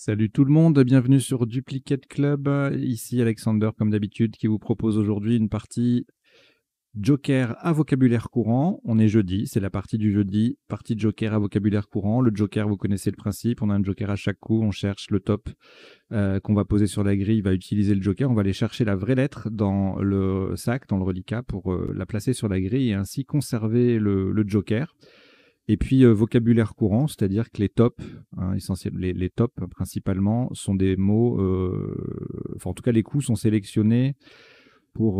Salut tout le monde, bienvenue sur Duplicate Club. Ici Alexander, comme d'habitude, qui vous propose aujourd'hui une partie Joker à vocabulaire courant. On est jeudi, c'est la partie du jeudi, partie Joker à vocabulaire courant. Le Joker, vous connaissez le principe, on a un Joker à chaque coup, on cherche le top qu'on va poser sur la grille, va utiliser le Joker. On va aller chercher la vraie lettre dans le sac, dans le reliquat, pour la placer sur la grille et ainsi conserver le Joker. Et puis vocabulaire courant, c'est-à-dire que les tops, les tops principalement, sont des mots, enfin en tout cas les coups sont sélectionnés pour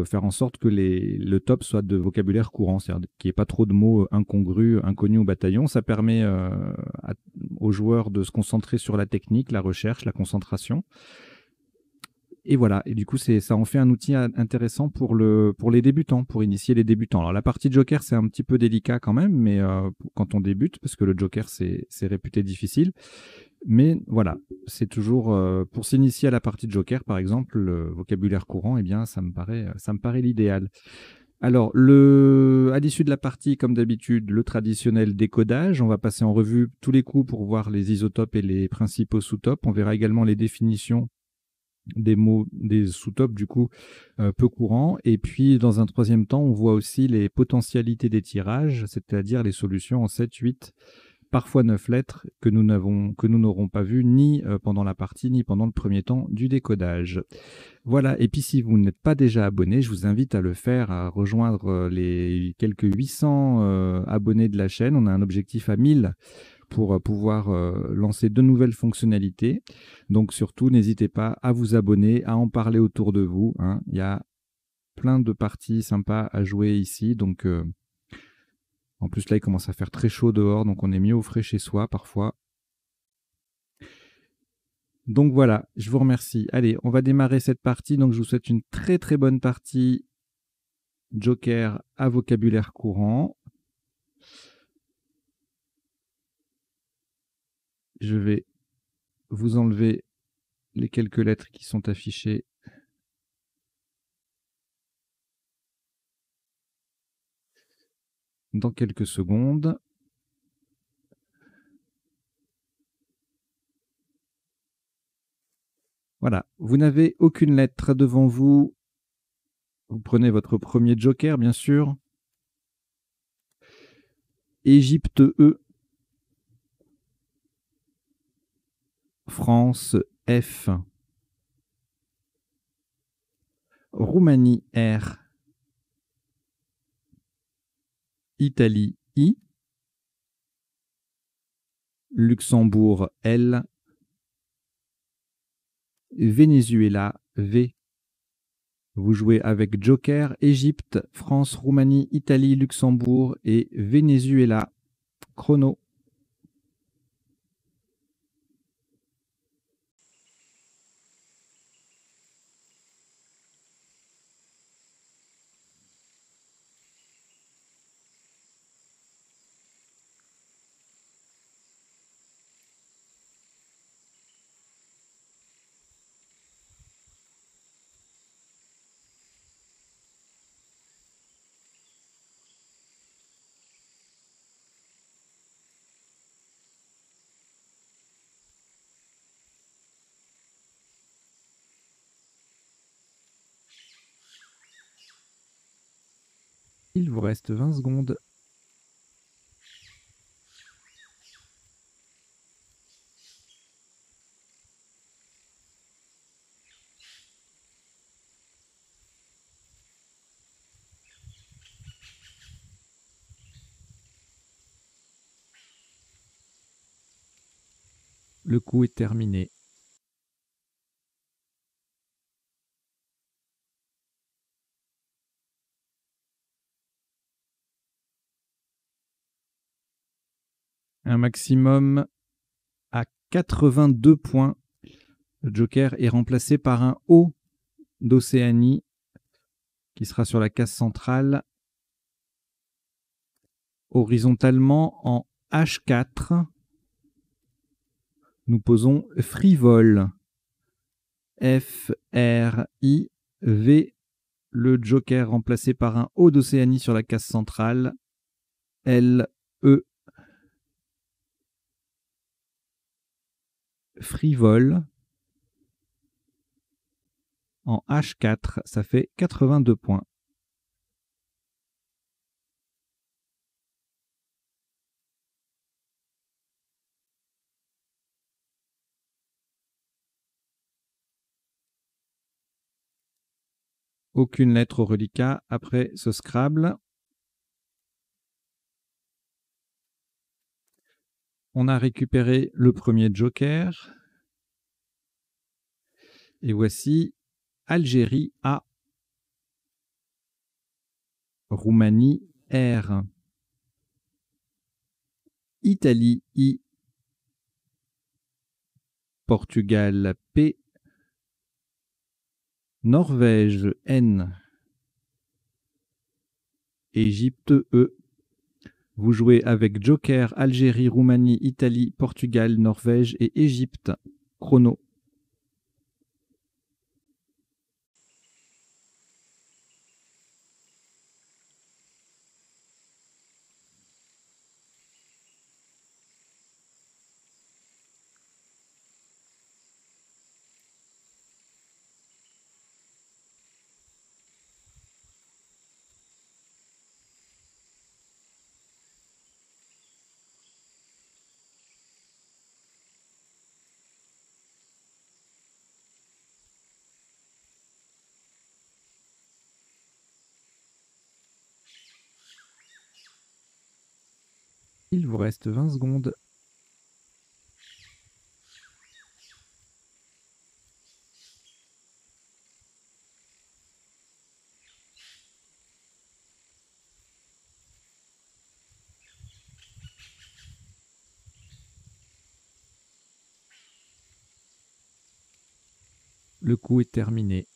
faire en sorte que le top soit de vocabulaire courant, c'est-à-dire qu'il n'y ait pas trop de mots incongrus, inconnus au bataillon. Ça permet aux joueurs de se concentrer sur la technique, la recherche, la concentration. Et voilà, et du coup, ça en fait un outil intéressant pour les débutants, pour initier les débutants. Alors la partie Joker, c'est un petit peu délicat quand même, mais quand on débute, parce que le Joker, c'est réputé difficile. Mais voilà, c'est toujours pour s'initier à la partie Joker, par exemple, le vocabulaire courant, eh bien, ça me paraît l'idéal. Alors, à l'issue de la partie, comme d'habitude, le traditionnel décodage. On va passer en revue tous les coups pour voir les isotopes et les principaux sous-topes. On verra également les définitions des mots, des sous-topes du coup peu courants. Et puis dans un troisième temps, on voit aussi les potentialités des tirages, c'est-à-dire les solutions en 7, 8, parfois 9 lettres que nous n'aurons pas vues ni pendant la partie, ni pendant le premier temps du décodage. Voilà, et puis si vous n'êtes pas déjà abonné, je vous invite à le faire, à rejoindre les quelques 800 abonnés de la chaîne. On a un objectif à 1000 pour pouvoir lancer de nouvelles fonctionnalités. Donc surtout, n'hésitez pas à vous abonner, à en parler autour de vous, hein. Il y a plein de parties sympas à jouer ici. Donc en plus là, il commence à faire très chaud dehors, donc on est mieux au frais chez soi parfois. Donc voilà, je vous remercie. Allez, on va démarrer cette partie. Donc je vous souhaite une très très bonne partie Joker à vocabulaire courant. Je vais vous enlever les quelques lettres qui sont affichées dans quelques secondes. Voilà, vous n'avez aucune lettre devant vous. Vous prenez votre premier Joker, bien sûr. Égypte E. France F. Roumanie R. Italie I. Luxembourg L. Venezuela V. Vous jouez avec Joker, Égypte, France, Roumanie, Italie, Luxembourg et Venezuela. Chrono. Il vous reste 20 secondes. Le coup est terminé. Un maximum à 82 points. Le Joker est remplacé par un O d'Océanie qui sera sur la case centrale. Horizontalement en H4. Nous posons frivole. F-R-I-V. Le Joker remplacé par un O d'Océanie sur la case centrale. L-E. frivole en H4. Ça fait 82 points. Aucune lettre au reliquat après ce Scrabble. On a récupéré le premier joker. Et voici Algérie A, Roumanie R, Italie I, Portugal P, Norvège N, Égypte E. Vous jouez avec Joker, Algérie, Roumanie, Italie, Portugal, Norvège et Égypte. Chrono. Il vous reste 20 secondes. Le coup est terminé.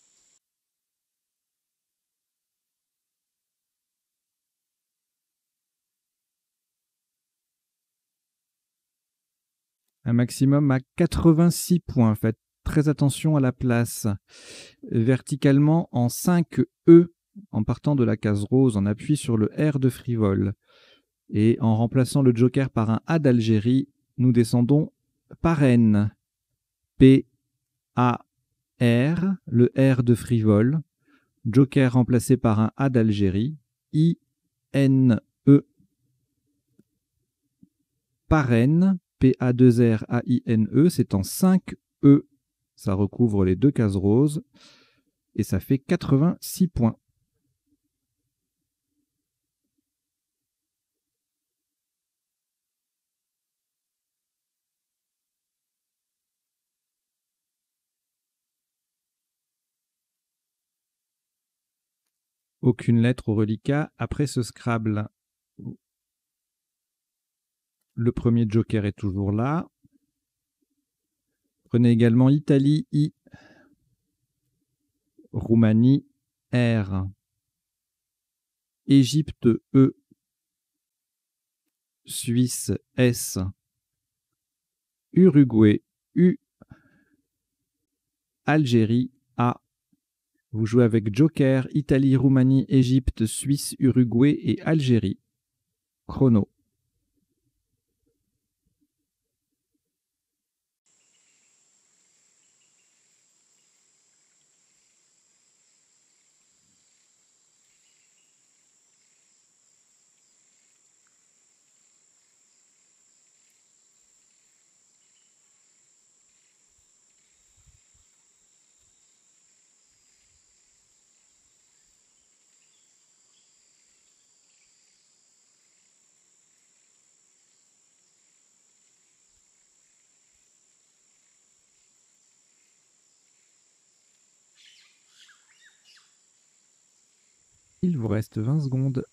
Un maximum à 86 points. Faites très attention à la place. Verticalement en 5 E, en partant de la case rose, on appuie sur le R de frivole. Et en remplaçant le joker par un A d'Algérie, nous descendons par N. P, A, R, le R de frivole. Joker remplacé par un A d'Algérie. I, N, E. Parraine, P-A-2-R-A-I-N-E, c'est en 5 E. Ça recouvre les deux cases roses. Et ça fait 86 points. Aucune lettre au reliquat après ce Scrabble. Le premier joker est toujours là. Prenez également Italie I, Roumanie R, Égypte E, Suisse S, Uruguay U, Algérie A. Vous jouez avec Joker, Italie, Roumanie, Égypte, Suisse, Uruguay et Algérie. Chrono. Il vous reste 20 secondes.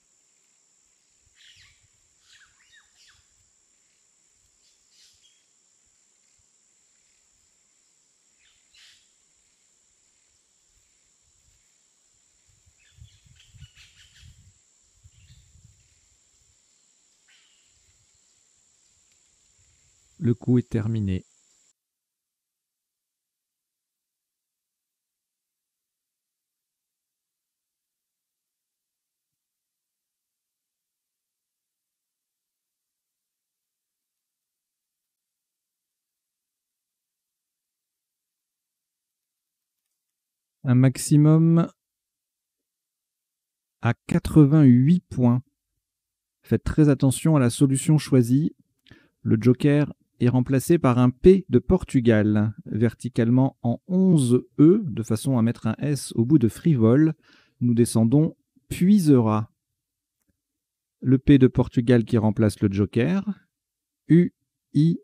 Le coup est terminé. Un maximum à 88 points. Faites très attention à la solution choisie. Le joker est remplacé par un P de Portugal, verticalement en 11 E, de façon à mettre un S au bout de frivole. Nous descendons puisera. Le P de Portugal qui remplace le joker. U, I,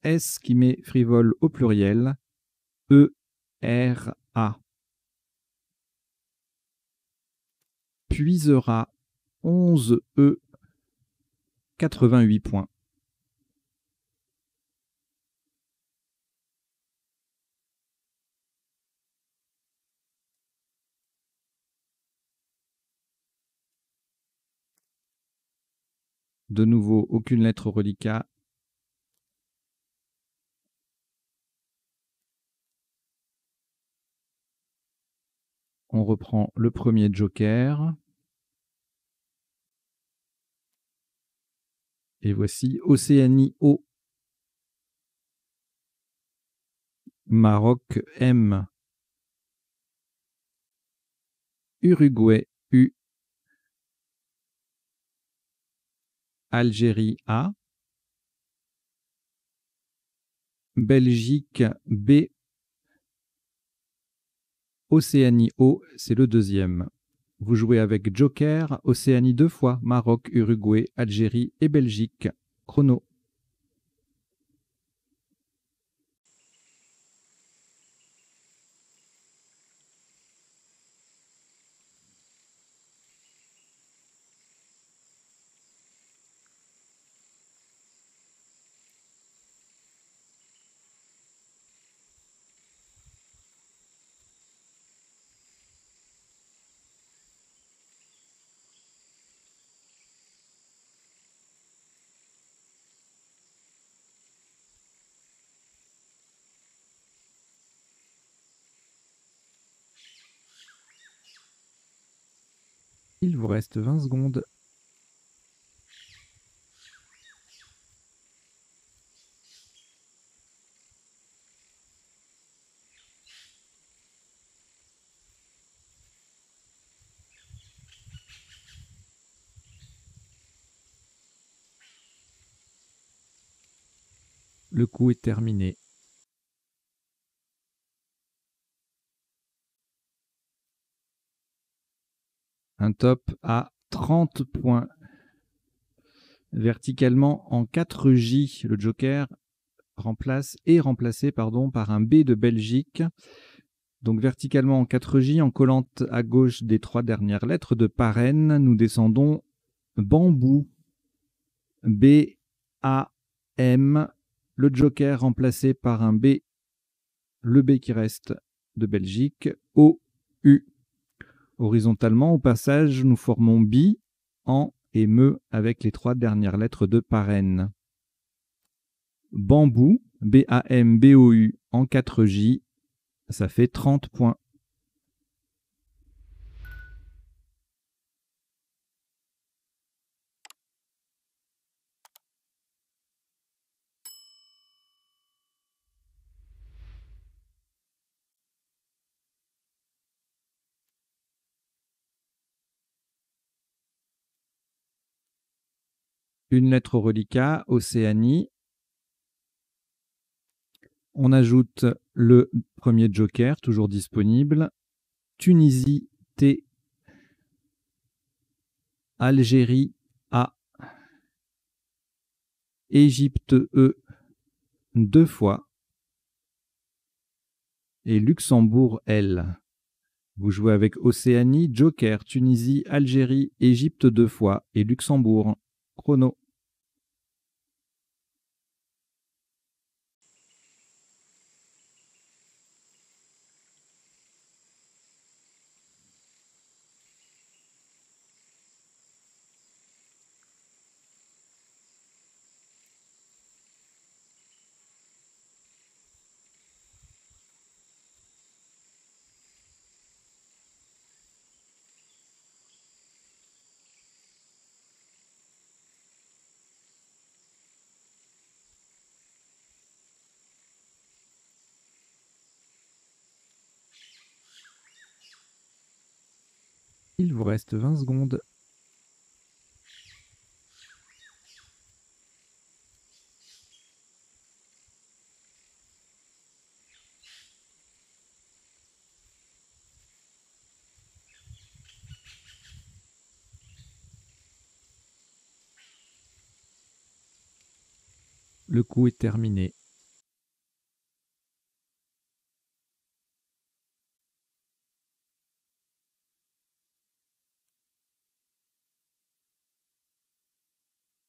S qui met frivole au pluriel. E, R, A. Puisera 11 E, 88 points. De nouveau, aucune lettre reliquat. On reprend le premier joker. Et voici Océanie O. Maroc M. Uruguay U. Algérie A. Belgique B. Océanie O, c'est le deuxième. Vous jouez avec joker, Océanie 2 fois, Maroc, Uruguay, Algérie et Belgique. Chrono. Il vous reste 20 secondes. Le coup est terminé. Un top à 30 points. Verticalement en 4J, le joker est remplacé par un B de Belgique. Donc verticalement en 4J, en collant à gauche des 3 dernières lettres de parraine, nous descendons bambou. B, A, M. Le joker remplacé par un B, le B qui reste de Belgique, O, U. Horizontalement, au passage, nous formons bi, en et me avec les 3 dernières lettres de parraine. Bambou, B-A-M-B-O-U en 4J, ça fait 30 points. Une lettre au reliquat, Océanie. On ajoute le premier joker, toujours disponible. Tunisie, T. Algérie, A. Égypte, E. 2 fois. Et Luxembourg, L. Vous jouez avec Océanie, joker, Tunisie, Algérie, Égypte 2 fois et Luxembourg. Chrono. Il vous reste 20 secondes. Le coup est terminé.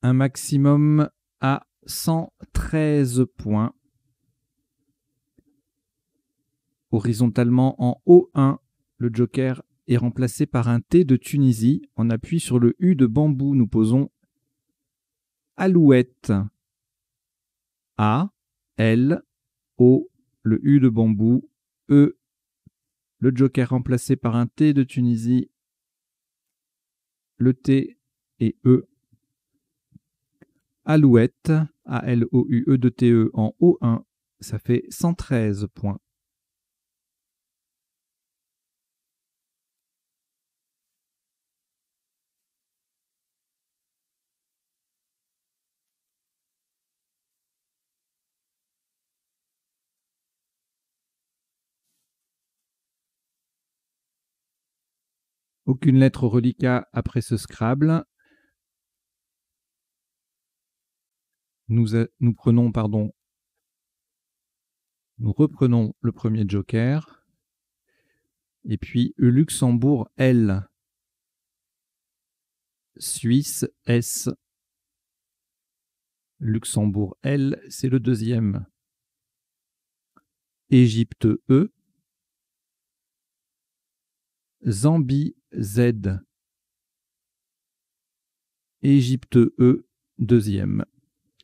Un maximum à 113 points. Horizontalement en O1, le joker est remplacé par un T de Tunisie. On appuie sur le U de bambou. Nous posons Alouette. A, L, O, le U de bambou, E, le joker remplacé par un T de Tunisie, le T et E. Alouette, A-L-O-U-E de T-E en O1, ça fait 113 points. Aucune lettre au reliquat après ce Scrabble. Nous reprenons le premier joker. Et puis Luxembourg L. Suisse S. Luxembourg L, c'est le deuxième. Égypte E. Zambie Z. Égypte E, deuxième.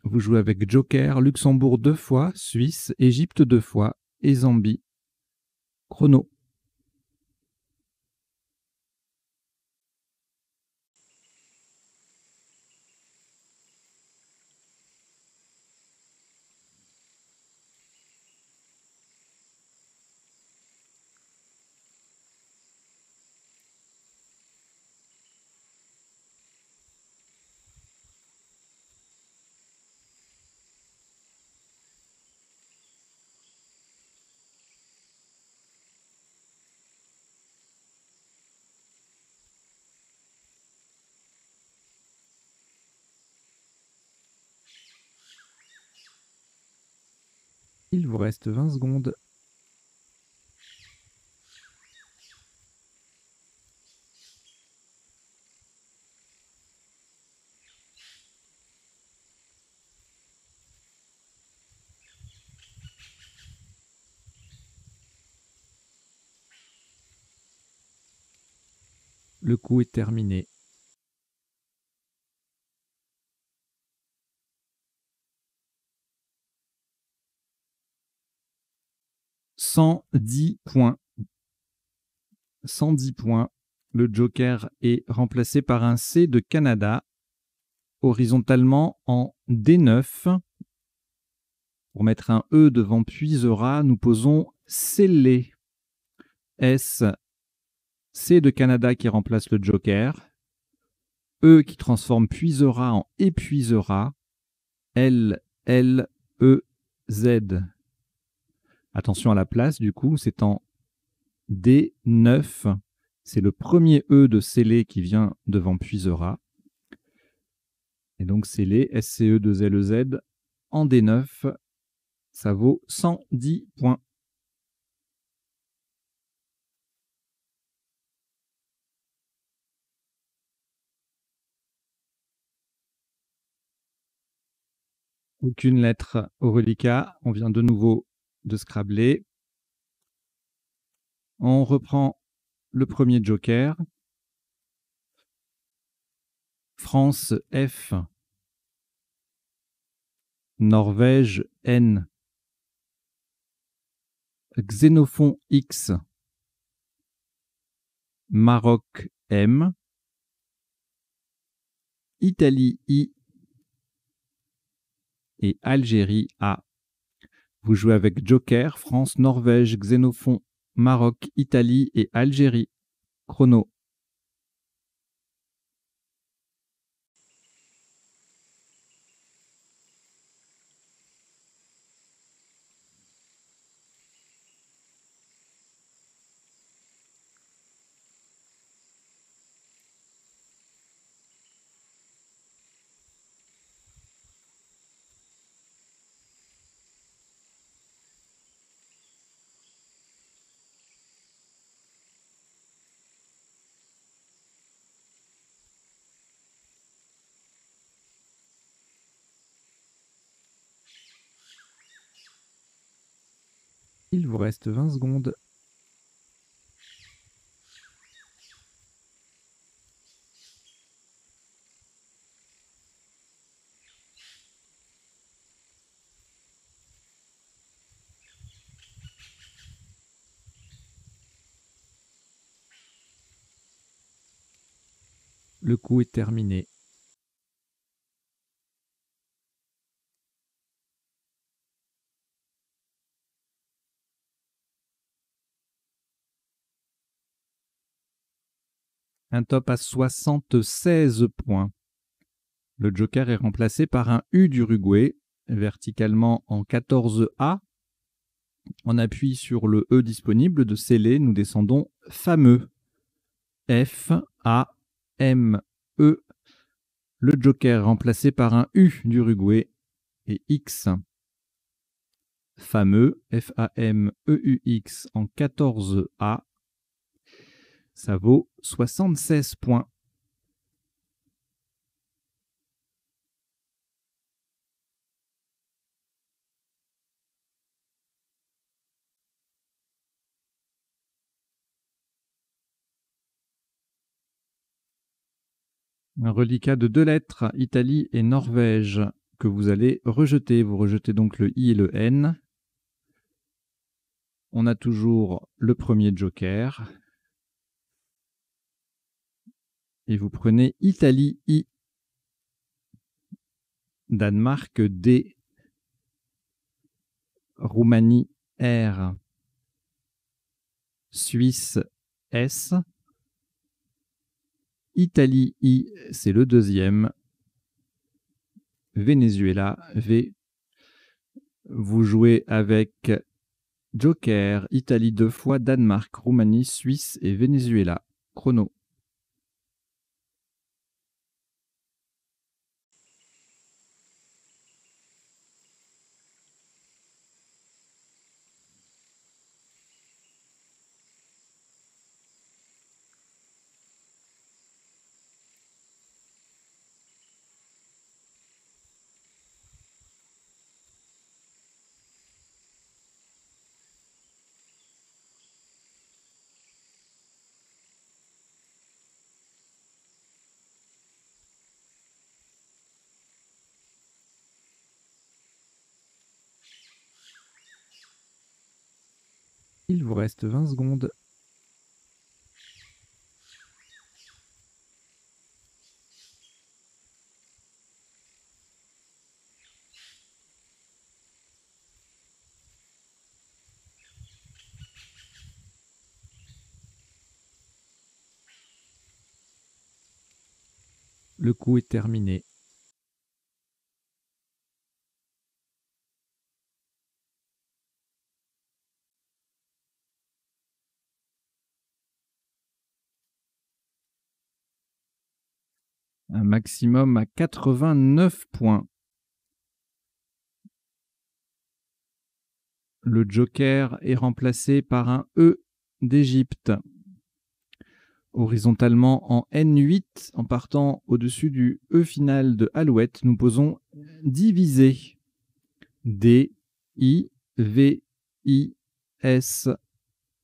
Vous jouez avec joker, Luxembourg 2 fois, Suisse, Égypte 2 fois et Zambie. Chrono. Il vous reste 20 secondes. Le coup est terminé. « 110 points. 110 points. Le joker est remplacé par un C de Canada, horizontalement en D9. Pour mettre un E devant puisera, nous posons scellé. S, C de Canada qui remplace le joker. E qui transforme puisera en épuisera. L, L, E, Z. Attention à la place, du coup, c'est en D9. C'est le premier E de scellé qui vient devant puisera. Et donc scellé, SCE2LEZ, en D9, ça vaut 110 points. Aucune lettre au reliquat. On vient de nouveau de scrabbler. On reprend le premier joker. France F. Norvège N. Xénophon X. Maroc M. Italie I. Et Algérie A. Vous jouez avec joker, France, Norvège, Xénophon, Maroc, Italie et Algérie. Chrono. Il vous reste 20 secondes. Le coup est terminé. Un top à 76 points. Le joker est remplacé par un U d'Uruguay, verticalement en 14A. On appuie sur le E disponible de sceller, nous descendons fameux. F-A-M-E. Le joker remplacé par un U d'Uruguay et X. Fameux, F-A-M-E-U-X en 14A. Ça vaut 76 points. Un reliquat de 2 lettres, Italie et Norvège, que vous allez rejeter. Vous rejetez donc le I et le N. On a toujours le premier joker. Et vous prenez Italie I, Danemark D, Roumanie R, Suisse S, Italie I, c'est le deuxième, Venezuela V. Vous jouez avec joker, Italie 2 fois, Danemark, Roumanie, Suisse et Venezuela. Chrono. Il vous reste 20 secondes. Le coup est terminé. Un maximum à 89 points. Le joker est remplacé par un E d'Égypte. Horizontalement en N8, en partant au-dessus du E final de Alouette, nous posons diviser. D, I, V, I, S.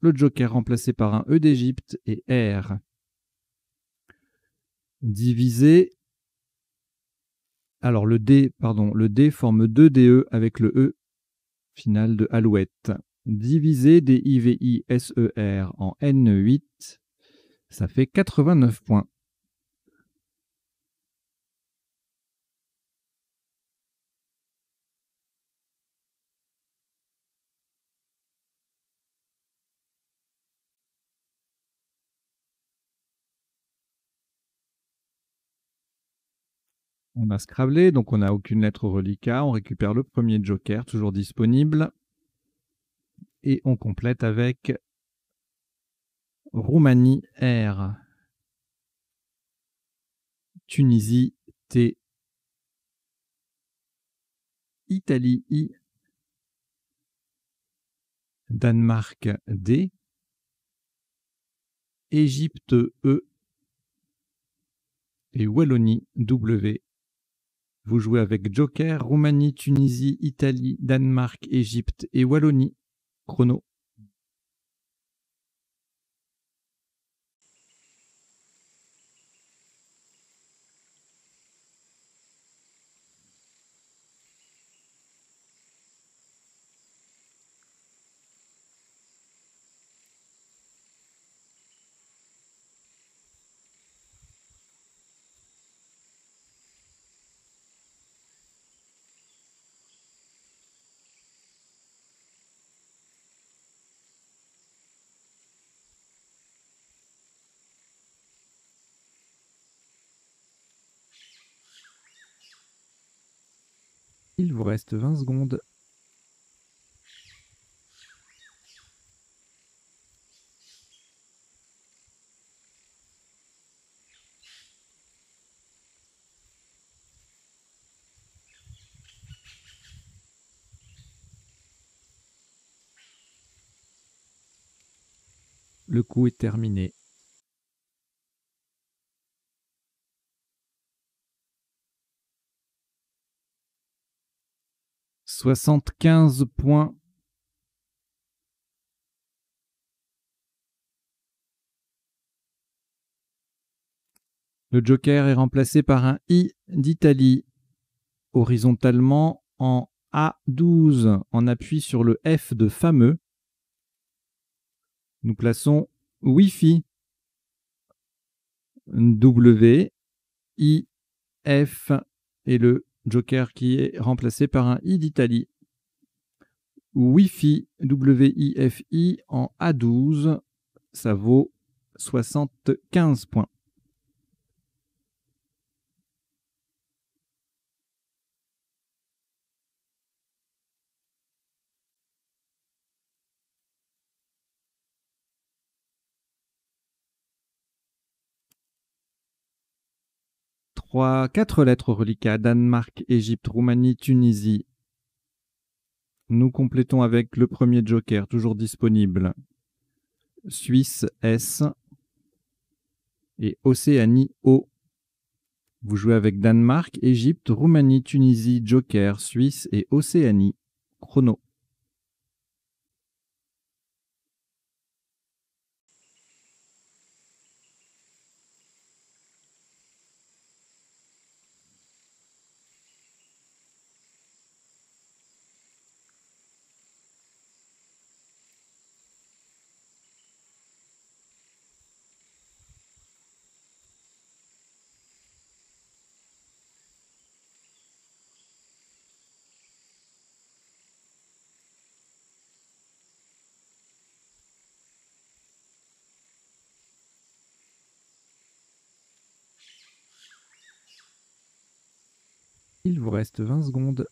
Le joker remplacé par un E d'Égypte et R. Diviser. Alors le D forme 2 DE avec le E final de Alouette. Diviser D-I-V-I-S-E-R en N8, ça fait 89 points. On a Scrabblé, donc on n'a aucune lettre au reliquat. On récupère le premier joker, toujours disponible. Et on complète avec Roumanie R, Tunisie T, Italie I, Danemark D, Égypte E et Wallonie W. Vous jouez avec joker, Roumanie, Tunisie, Italie, Danemark, Égypte et Wallonie. chrono. Il vous reste 20 secondes. Le coup est terminé. « 75 points. Le joker est remplacé par un I d'Italie. Horizontalement en A12, en appui sur le F de fameux. Nous plaçons Wi-Fi. W, I, F et le joker qui est remplacé par un I d'Italie. Wi-Fi, W-I-F-I en A12, ça vaut 75 points. Quatre lettres reliquats, Danemark, Égypte, Roumanie, Tunisie. Nous complétons avec le premier joker, toujours disponible. Suisse, S. Et Océanie, O. Vous jouez avec Danemark, Égypte, Roumanie, Tunisie, joker, Suisse et Océanie. Chrono. Il vous reste 20 secondes.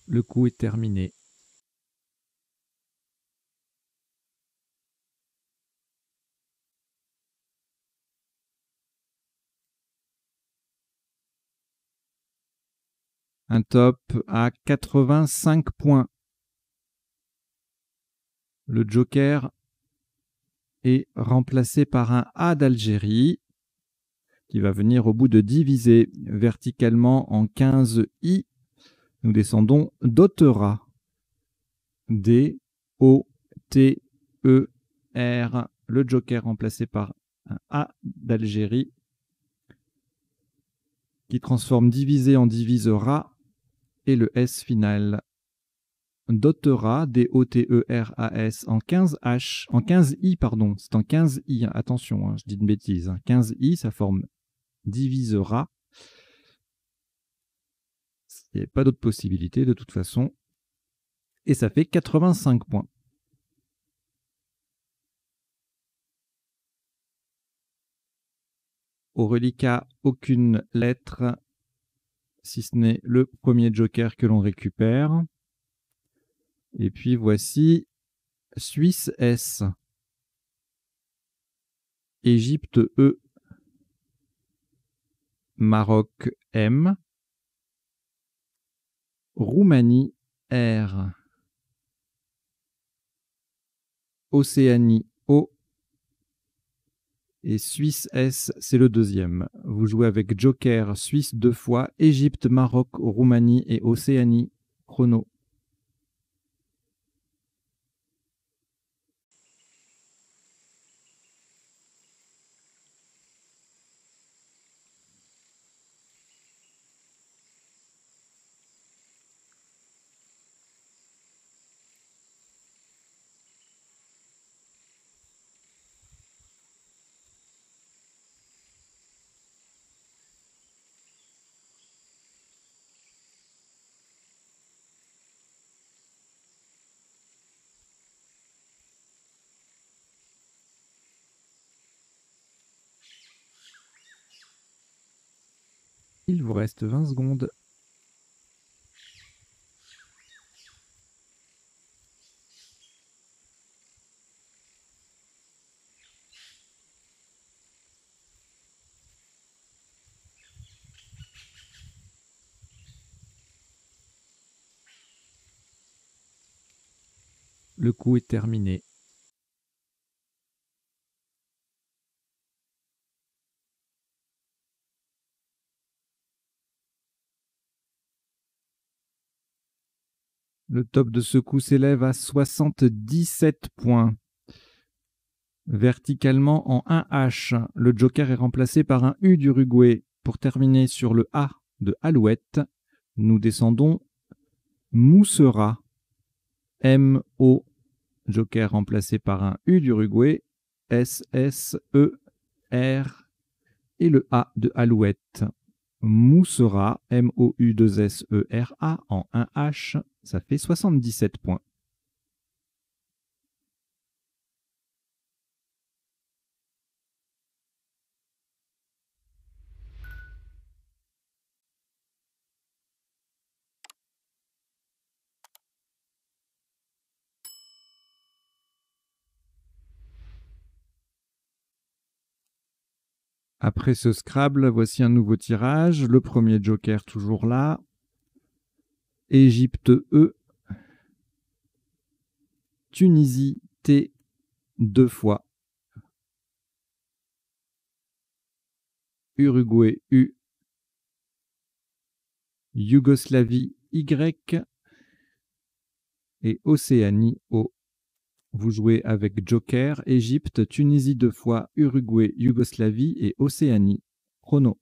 Le coup est terminé. Un top à 85 points. Le joker est remplacé par un A d'Algérie qui va venir au bout de diviser verticalement en 15 I. Nous descendons d'Otera. D-O-T-E-R. Le joker remplacé par un A d'Algérie qui transforme divisé en divisera et le S final. D'Otera, D-O-T-E-R-A-S, en 15 H, en 15 I, pardon, c'est en 15 I, attention, hein, je dis une bêtise, hein. 15 I, ça forme divisera. Il n'y a pas d'autre possibilité de toute façon. Et ça fait 85 points. Au reliquat, aucune lettre, si ce n'est le premier joker que l'on récupère. Et puis voici Suisse S, Égypte E, Maroc M, Roumanie, R. Océanie, O. Et Suisse, S, c'est le deuxième. Vous jouez avec Joker, Suisse 2 fois, Égypte, Maroc, Roumanie et Océanie. Chrono. Il vous reste 20 secondes. Le coup est terminé. Le top de ce coup s'élève à 77 points. Verticalement en 1H, le Joker est remplacé par un U d'Uruguay. Pour terminer sur le A de Alouette, nous descendons Moussera. M-O, Joker remplacé par un U d'Uruguay. S-S-E-R et le A de Alouette. Moussera, M-O-U-2-S-E-R-A en 1H, ça fait 77 points. Après ce Scrabble, voici un nouveau tirage. Le premier Joker toujours là. Égypte E. Tunisie T 2 fois. Uruguay U. Yougoslavie Y. Et Océanie O. Vous jouez avec Joker, Égypte, Tunisie 2 fois, Uruguay, Yougoslavie et Océanie. Chrono.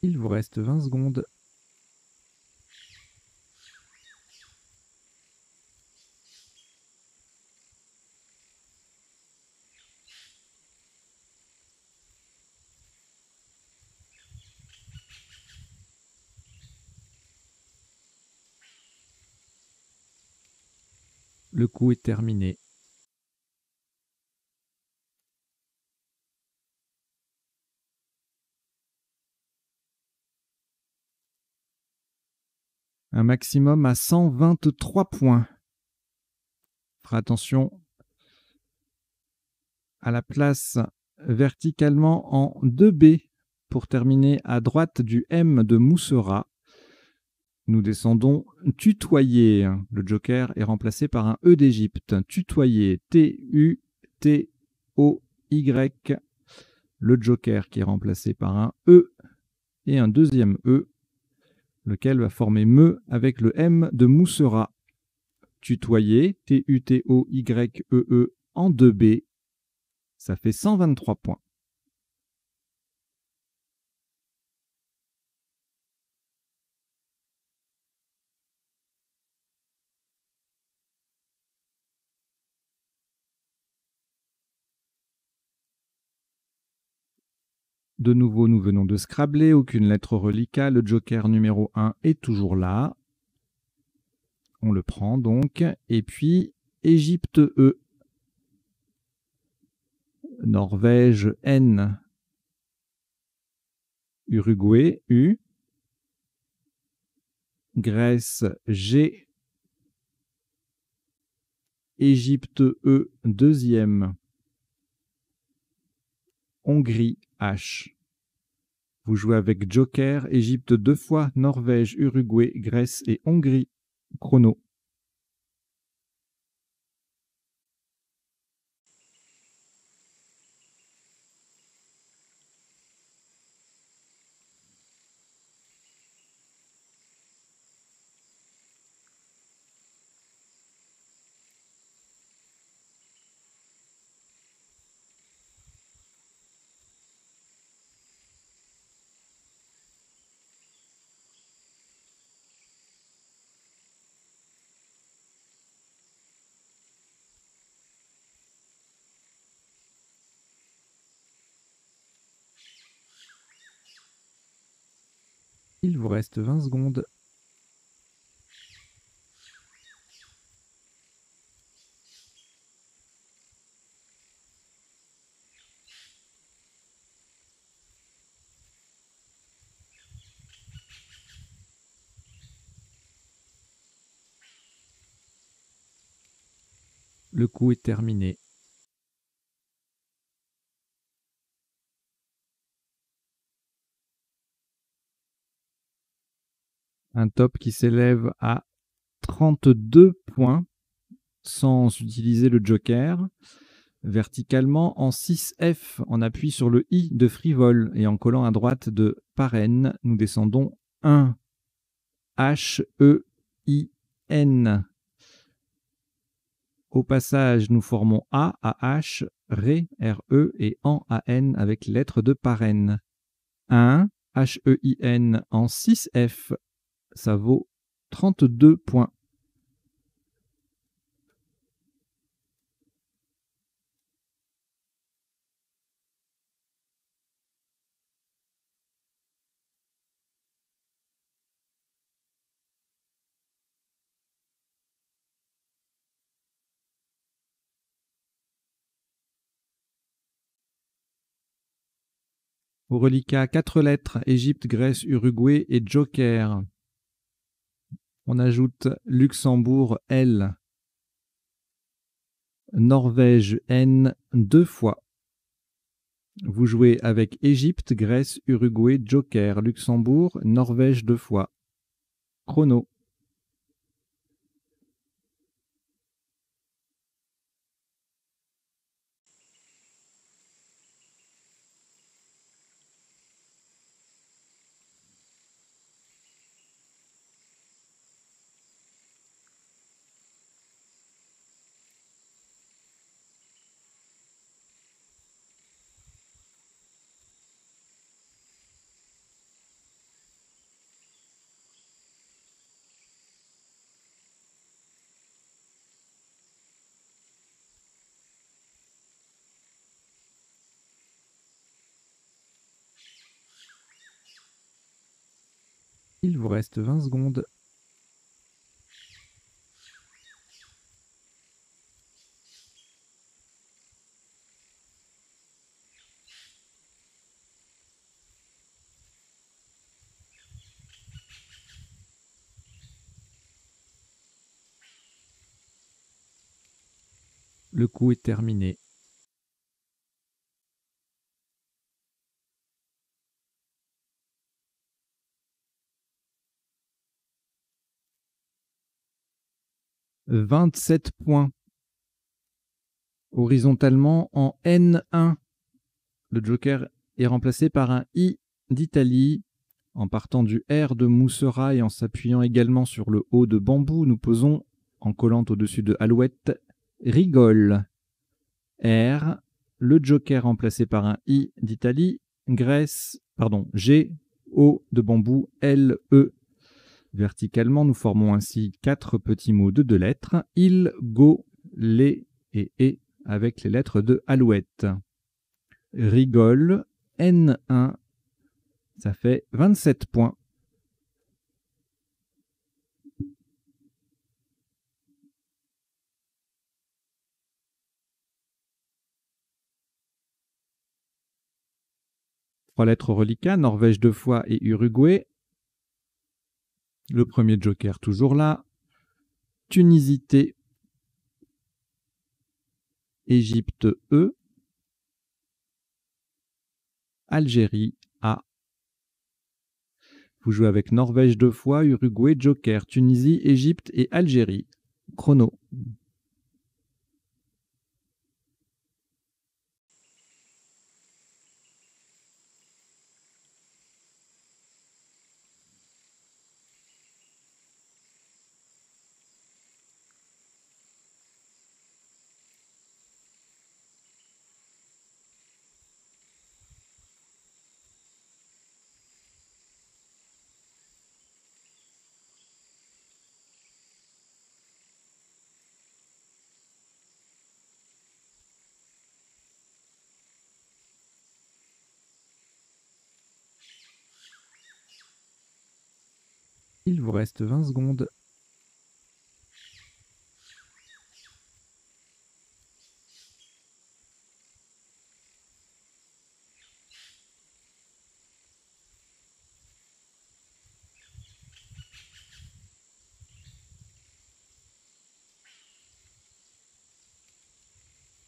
Il vous reste 20 secondes. Le coup est terminé. Un maximum à 123 points. Fera attention à la place verticalement en 2B pour terminer à droite du M de Moussera. Nous descendons tutoyer. Le Joker est remplacé par un E d'Égypte. Tutoyer. T-U-T-O-Y. Le Joker qui est remplacé par un E et un deuxième E, lequel va former me avec le M de Moussera. Tutoyer. T-U-T-O-Y-E-E en 2B. Ça fait 123 points. De nouveau, nous venons de scrabler, aucune lettre reliquat. Le joker numéro 1 est toujours là. On le prend donc. Et puis, Égypte E. Norvège N. Uruguay U. Grèce G. Égypte E deuxième. Hongrie H. Vous jouez avec Joker, Égypte 2 fois, Norvège, Uruguay, Grèce et Hongrie. Chrono. Il vous reste 20 secondes. Le coup est terminé. Un top qui s'élève à 32 points sans utiliser le joker. Verticalement en 6F, on appuie sur le I de frivole et en collant à droite de parraine, nous descendons 1 H-E-I-N. Au passage, nous formons A à H, Ré, R-E et AN à N avec lettre de parraine. 1 H-E-I-N en 6F, ça vaut 32 points. Au reliquat, 4 lettres, Égypte, Grèce, Uruguay et Joker. On ajoute Luxembourg L. Norvège N 2 fois. Vous jouez avec Égypte, Grèce, Uruguay, Joker, Luxembourg, Norvège 2 fois. Chrono. Il vous reste 20 secondes. Le coup est terminé. « 27 points. Horizontalement en N1. Le joker est remplacé par un I d'Italie. En partant du R de Moussera et en s'appuyant également sur le O de Bambou, nous posons, en collant au-dessus de Alouette, rigole. R, le joker remplacé par un I d'Italie, Grèce, pardon, G, O de Bambou, L, E. Verticalement, nous formons ainsi 4 petits mots de 2 lettres, il, go, les et avec les lettres de Alouette. Rigole, N1. Ça fait 27 points. Trois lettres reliquats, Norvège 2 fois et Uruguay. Le premier joker toujours là. Tunisie T. Égypte E. Algérie A. Vous jouez avec Norvège 2 fois, Uruguay, joker, Tunisie, Égypte et Algérie. Chrono. Il vous reste 20 secondes.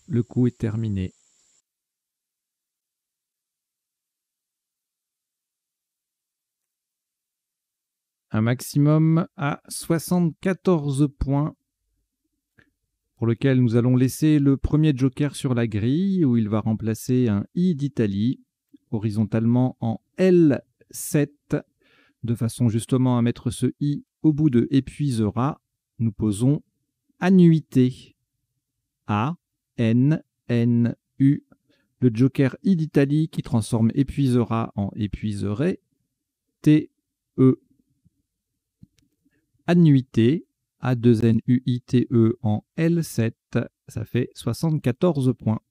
Le coup est terminé. Un maximum à 74 points, pour lequel nous allons laisser le premier joker sur la grille, où il va remplacer un I d'Italie, horizontalement en L7, de façon justement à mettre ce I au bout de épuisera. Nous posons annuité. A, N, N, U. Le joker I d'Italie qui transforme épuisera en épuiserait. T, E. Annuité, A2NUITE en L7, ça fait 74 points.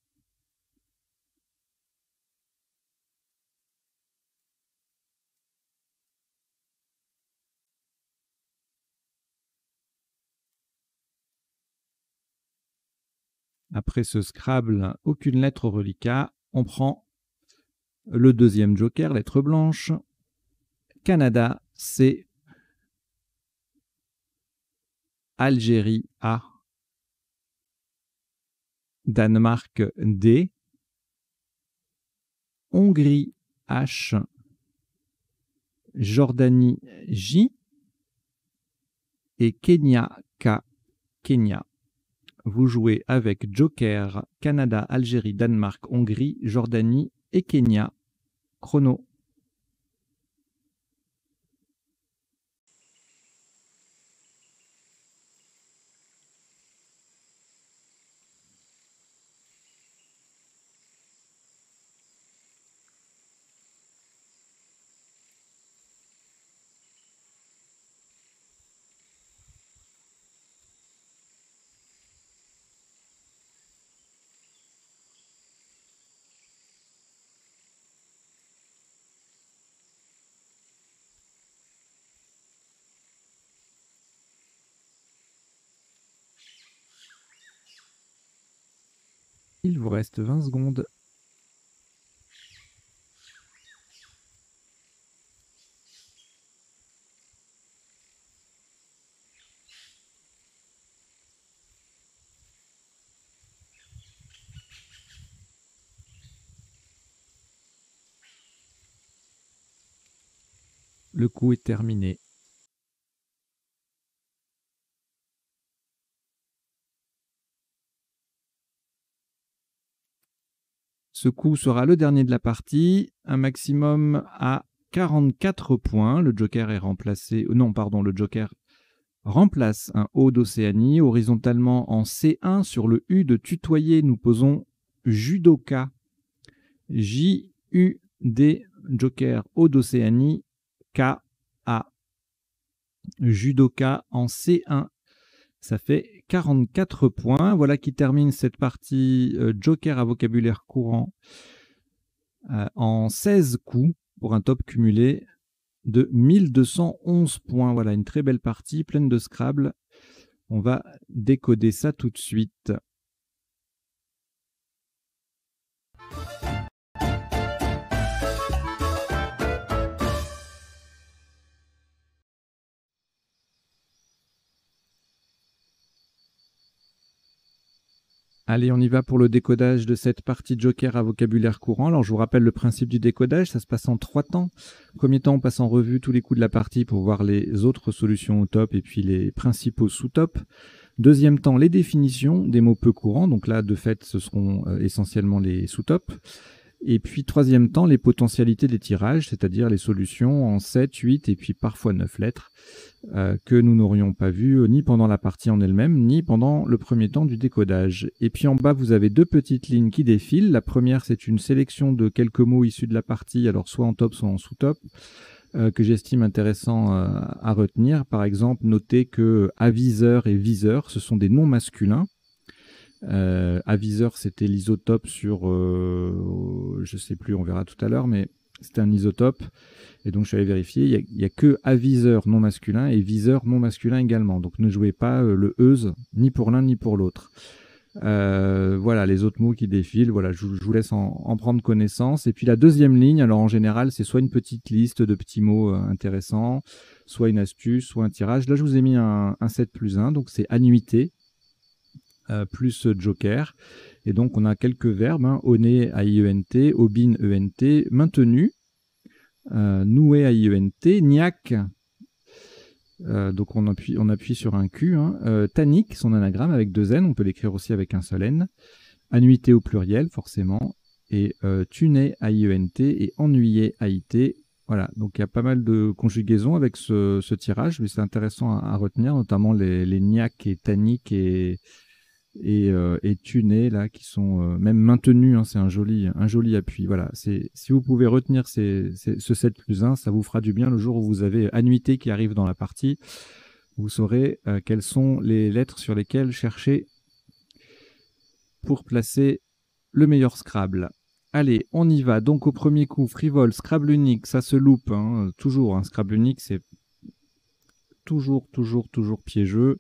Après ce Scrabble, aucune lettre reliquat. On prend le deuxième joker, lettre blanche. Canada, C. Algérie, A. Danemark, D. Hongrie, H. Jordanie, J. Et Kenya, K. Kenya. Vous jouez avec joker, Canada, Algérie, Danemark, Hongrie, Jordanie et Kenya. Chrono. Il vous reste 20 secondes. Le coup est terminé. Ce coup sera le dernier de la partie, un maximum à 44 points. Le joker est remplacé... Non, pardon, le joker remplace un O d'Océanie. Horizontalement en C1 sur le U de tutoyer, nous posons judoka. J-U-D, joker O d'Océanie, K-A. Judoka en C1. Ça fait 44 points. Voilà qui termine cette partie joker à vocabulaire courant en 16 coups pour un top cumulé de 1211 points. Voilà, une très belle partie pleine de Scrabble. On va décoder ça tout de suite. Allez, on y va pour le décodage de cette partie Joker à vocabulaire courant. Alors, je vous rappelle le principe du décodage, ça se passe en 3 temps. Premier temps, on passe en revue tous les coups de la partie pour voir les autres solutions au top et puis les principaux sous-tops. Deuxième temps, les définitions des mots peu courants. Donc là, de fait, ce seront essentiellement les sous-tops. Et puis, troisième temps, les potentialités des tirages, c'est-à-dire les solutions en 7, 8 et puis parfois 9 lettres que nous n'aurions pas vues ni pendant la partie en elle-même, ni pendant le premier temps du décodage. Et puis en bas, vous avez 2 petites lignes qui défilent. La première, c'est une sélection de quelques mots issus de la partie, alors soit en top, soit en sous-top, que j'estime intéressant à retenir. Par exemple, notez que aviseur et viseur, ce sont des noms masculins. Aviseur, c'était l'isotope sur, je sais plus, on verra tout à l'heure, mais c'était un isotope. Et donc je suis allé vérifier, il n'y a que aviseur non masculin et viseur non masculin également. Donc ne jouez pas le euse ni pour l'un ni pour l'autre. Voilà les autres mots qui défilent. Voilà, je vous laisse en prendre connaissance. Et puis la deuxième ligne, alors en général, c'est soit une petite liste de petits mots intéressants, soit une astuce, soit un tirage. Là, je vous ai mis un 7+1, donc c'est annuité. Plus Joker. Et donc, on a quelques verbes, hein, oné, A-I-E-N-T, obin, E-N-T, maintenu, noué, A-I-E-N-T, niac, donc on appuie sur un Q, hein, tannique, son anagramme avec 2 N, on peut l'écrire aussi avec un seul N, annuité au pluriel, forcément, et tuné, A-I-E-N-T, et ennuyé, A-I-T. Voilà, donc il y a pas mal de conjugaisons avec ce tirage, mais c'est intéressant à retenir, notamment les niac et tannique et tuné là qui sont même maintenus, hein, c'est un joli appui. Voilà, si vous pouvez retenir ce 7+1, ça vous fera du bien le jour où vous avez annuité qui arrive dans la partie. Vous saurez quelles sont les lettres sur lesquelles chercher pour placer le meilleur Scrabble. Allez, on y va. Donc au premier coup, frivole, Scrabble unique, ça se loupe, hein, toujours. Un Scrabble unique, c'est toujours piégeux,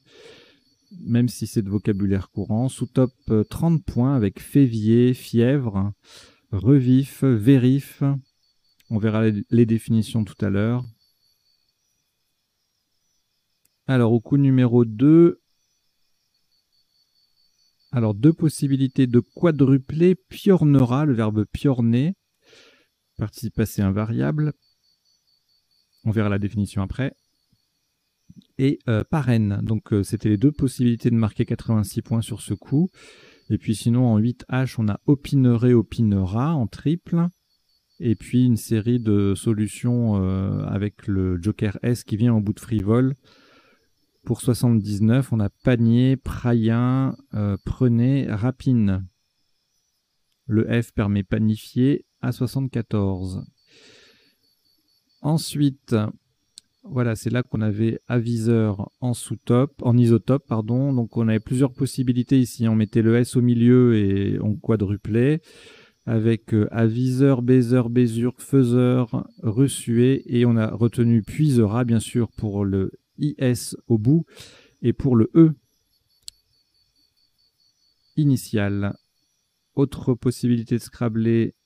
même si c'est de vocabulaire courant. Sous-top 30 points avec févier, fièvre, revif, vérif. On verra les définitions tout à l'heure. Alors, au coup numéro 2, alors 2 possibilités de quadrupler, piornera, le verbe piorner, participe passé invariable. On verra la définition après. Et parraine. Donc c'était les 2 possibilités de marquer 86 points sur ce coup. Et puis sinon en 8H, on a opinerait, opinera en triple. Et puis une série de solutions avec le Joker S qui vient en bout de frivole. Pour 79, on a panier, praien, prenez, rapine. Le F permet panifier à 74. Ensuite, voilà, c'est là qu'on avait aviseur en sous-top, en isotope, pardon. Donc on avait plusieurs possibilités ici. On mettait le S au milieu et on quadruplait avec aviseur, baiser, baisure, faiseur, reçué. Et on a retenu puisera, bien sûr, pour le IS au bout et pour le E initial. Autre possibilité de scrabler,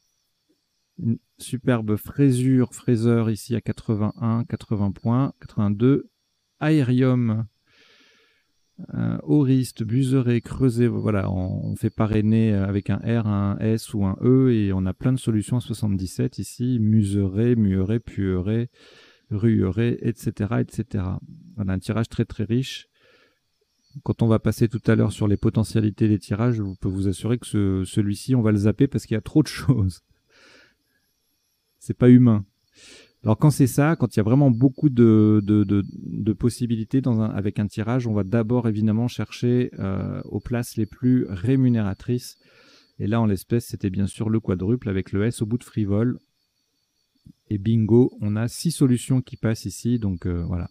une superbe fraisure, fraiseur ici à 81, 80 points, 82. Aérium, auriste, buseret, creuset, voilà, on fait parrainer avec un R, un S ou un E et on a plein de solutions à 77 ici, museret, mueret, pueret, rueret, etc., etc. On a un tirage très très riche. Quand on va passer tout à l'heure sur les potentialités des tirages, je peux vous assurer que celui-ci, on va le zapper parce qu'il y a trop de choses. C'est pas humain. Alors quand c'est ça, quand il y a vraiment beaucoup de possibilités avec un tirage, on va d'abord évidemment chercher aux places les plus rémunératrices. Et là, en l'espèce, c'était bien sûr le quadruple avec le S au bout de frivole. Et bingo, on a 6 solutions qui passent ici, donc voilà.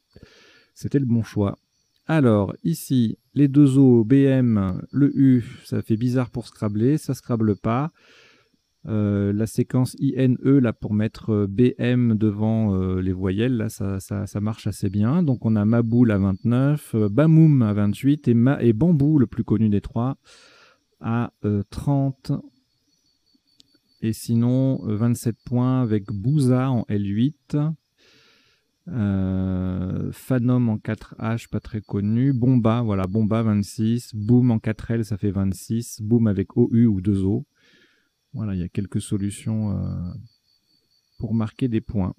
C'était le bon choix. Alors, ici, les 2 O, BM, le U, ça fait bizarre pour scrabler, ça scrable pas. La séquence INE, là, pour mettre BM devant les voyelles, là, ça marche assez bien. Donc, on a Maboul à 29, Bamoum à 28 et Bambou, le plus connu des trois, à 30. Et sinon, 27 points avec Bouza en L8. Phanom en 4H, pas très connu. Bomba, voilà, Bomba 26. Boom en 4L, ça fait 26. Boom avec OU ou 2O. Voilà, il y a quelques solutions pour marquer des points.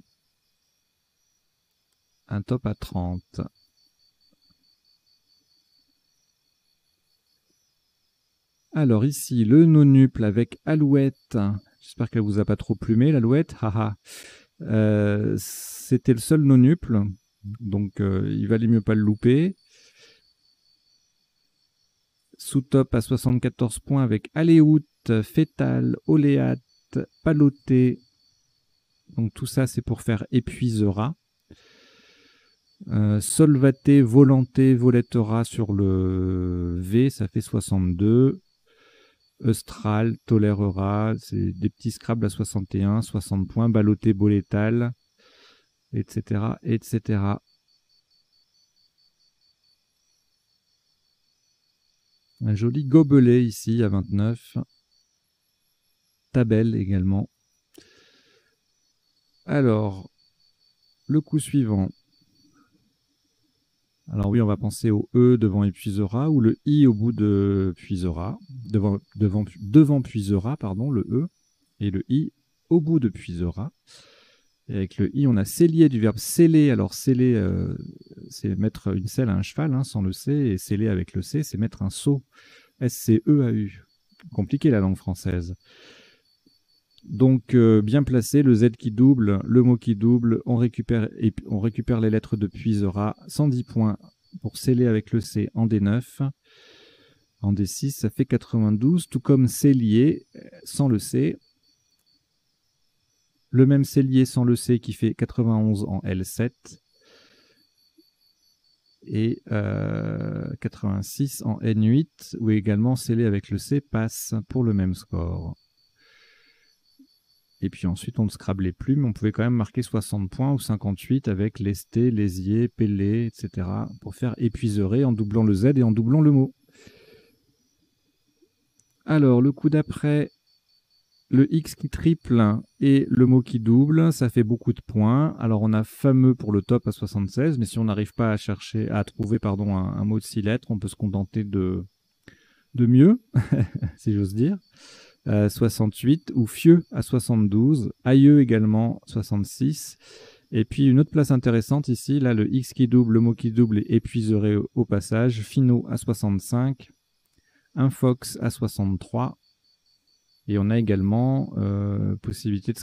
Un top à 30. Alors ici, le nonuple avec Alouette. J'espère qu'elle vous a pas trop plumé, l'Alouette. Haha. C'était le seul nonuple, donc il valait mieux pas le louper. Sous-top à 74 points avec Aléout, Fétal, Oléate, Paloté. Donc tout ça, c'est pour faire épuisera. Solvaté, Volanté, Volettera sur le V, ça fait 62. Eustral, Tolérera, c'est des petits Scrabble à 61, 60 points. Baloté, Bolétal, etc., etc. Un joli gobelet ici à 29. Tabelle également. Alors, le coup suivant. Alors oui, on va penser au E devant épuisera ou le I au bout de puisera. Devant puisera, pardon, le E. Et le I au bout de puisera. Et avec le I, on a cellier du verbe sceller. Alors sceller, c'est mettre une selle à un cheval, hein, sans le C. Et sceller avec le C, c'est mettre un seau. S-C-E-A-U. Compliqué la langue française. Donc bien placé, le Z qui double, le mot qui double, on récupère les lettres de puisera, 110 points pour sceller avec le C en D9. En D6, ça fait 92, tout comme cellier sans le C. Le même cellier sans le C qui fait 91 en L7. Et 86 en N8, où également scellé avec le C passe pour le même score. Et puis ensuite, on ne scrablait plus, mais on pouvait quand même marquer 60 points ou 58 avec lesté, lésier, pellé, etc. pour faire épuiserer en doublant le Z et en doublant le mot. Alors, le coup d'après, le X qui triple et le mot qui double, ça fait beaucoup de points. Alors, on a fameux pour le top à 76, mais si on n'arrive pas à trouver un mot de 6 lettres, on peut se contenter de mieux, si j'ose dire. 68, ou Fieux à 72, Aïeux également 66. Et puis une autre place intéressante ici, là le X qui double, le mot qui double et épuiserait au passage, Finot à 65, Infox à 63. Et on a également possibilité de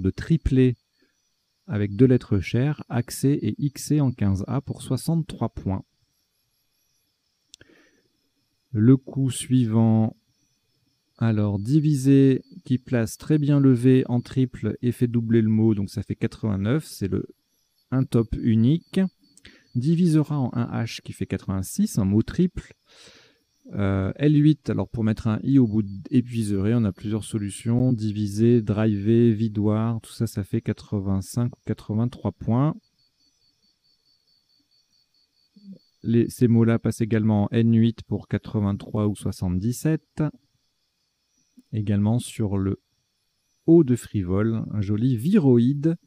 tripler avec deux lettres chères, Accès et XC en 15A pour 63 points. Le coup suivant, alors diviser qui place très bien le V en triple et fait doubler le mot, donc ça fait 89, c'est un top unique. Divisera en 1H qui fait 86, un mot triple. L8, alors pour mettre un I au bout d'épuiserait, on a plusieurs solutions. Diviser, driver, vidoir, tout ça, ça fait 85 ou 83 points. Ces mots-là passent également en N8 pour 83 ou 77. Également sur le O de frivole, un joli viroïde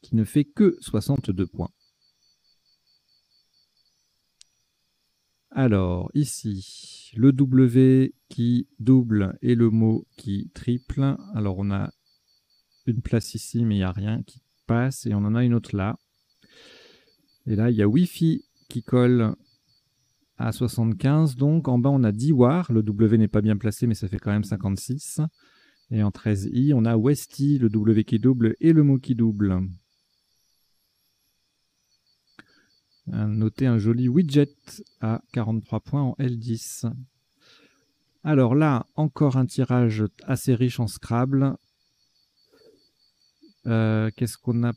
qui ne fait que 62 points. Alors, ici, le W qui double et le mot qui triple. Alors, on a une place ici, mais il n'y a rien qui passe. Et on en a une autre là. Et là, il y a Wi-Fi qui colle à 75. Donc, en bas, on a Diwar. Le W n'est pas bien placé, mais ça fait quand même 56. Et en 13i, on a Westy, le W qui double et le mot qui double. Notez un joli widget à 43 points en L10. Alors là, encore un tirage assez riche en Scrabble. Qu'est-ce qu'on a?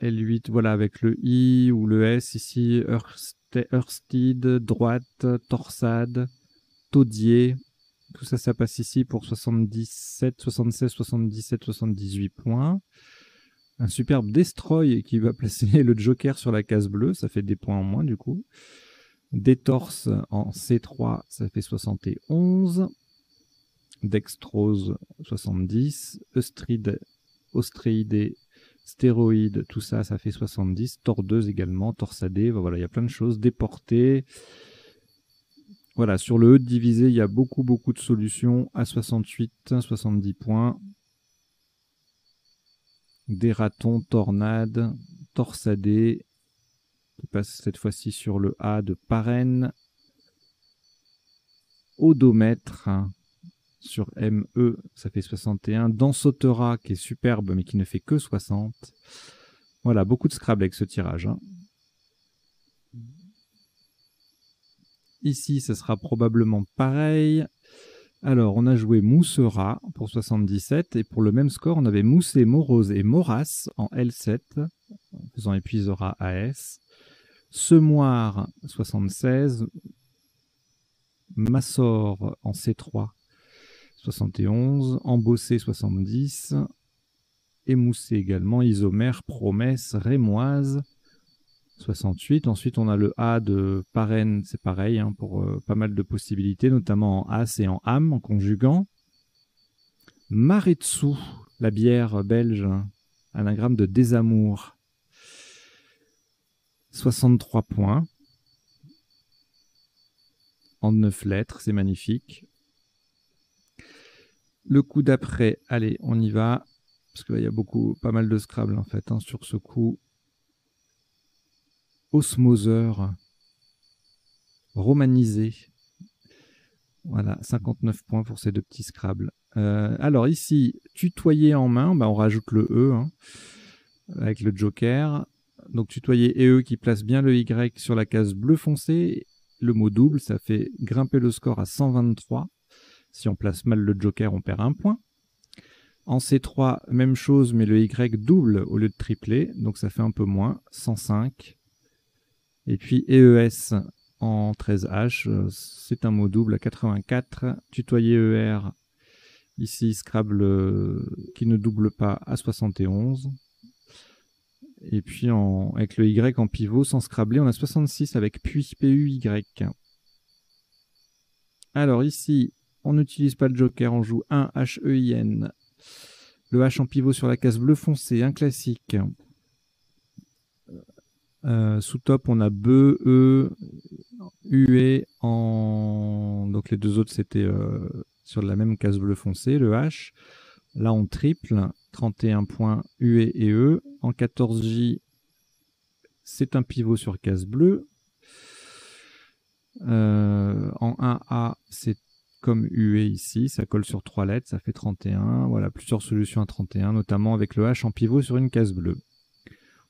L8, voilà, avec le I ou le S ici. Hersted, droite, torsade, taudier, Tout ça, ça passe ici pour 77, 76, 77, 78 points. Un superbe Destroy qui va placer le Joker sur la case bleue. Ça fait des points en moins, du coup. Détorse en C3, ça fait 71. Dextrose, 70. Ostréidé, stéroïde, tout ça, ça fait 70. Tordeuse également, torsadé, voilà, il y a plein de choses. Déporté. Voilà, sur le E de divisé, il y a beaucoup de solutions à 68, 70 points. Des ratons, tornades, torsadés, qui passe cette fois-ci sur le A de Parène. Odomètre, sur ME, ça fait 61. Dansotera, qui est superbe, mais qui ne fait que 60. Voilà, beaucoup de Scrabble avec ce tirage. Ici, ce sera probablement pareil. Alors, on a joué Moussera pour 77, et pour le même score, on avait Moussé, Morose et Moras en L7, en faisant épuisera AS. Semoir, 76. Massor en C3, 71. Embossé, 70. Émoussé également. Isomère, Promesse, Rémoise, 68. Ensuite, on a le A de Parène, c'est pareil, hein, pour pas mal de possibilités, notamment en As et en Âme, en conjuguant. Maretsu, la bière belge, anagramme de désamour, 63 points. En 9 lettres, c'est magnifique. Le coup d'après, allez, on y va, parce qu'il y a pas mal de Scrabble en fait, hein, sur ce coup. Osmoseur, romanisé. Voilà, 59 points pour ces deux petits Scrabble. Alors ici, tutoyer en main, bah on rajoute le E, hein, avec le Joker. Donc tutoyer et E qui place bien le Y sur la case bleu foncé. Le mot double, ça fait grimper le score à 123. Si on place mal le Joker, on perd un point. En C3, même chose, mais le Y double au lieu de tripler, donc ça fait un peu moins, 105. Et puis EES en 13H, c'est un mot double à 84. Tutoyer ER, ici Scrabble qui ne double pas à 71. Et puis avec le Y en pivot sans scrabbler, on a 66 avec puis PUY. Alors ici, on n'utilise pas le Joker, on joue un HEIN. Le H en pivot sur la case bleu foncé, un classique. Sous top, on a BE, UE donc les deux autres, c'était sur la même case bleu foncé, le H. Là, on triple, 31 points UE et E. En 14J, c'est un pivot sur case bleue. En 1A, c'est comme UE ici, ça colle sur 3 lettres, ça fait 31. Voilà, plusieurs solutions à 31, notamment avec le H en pivot sur une case bleue.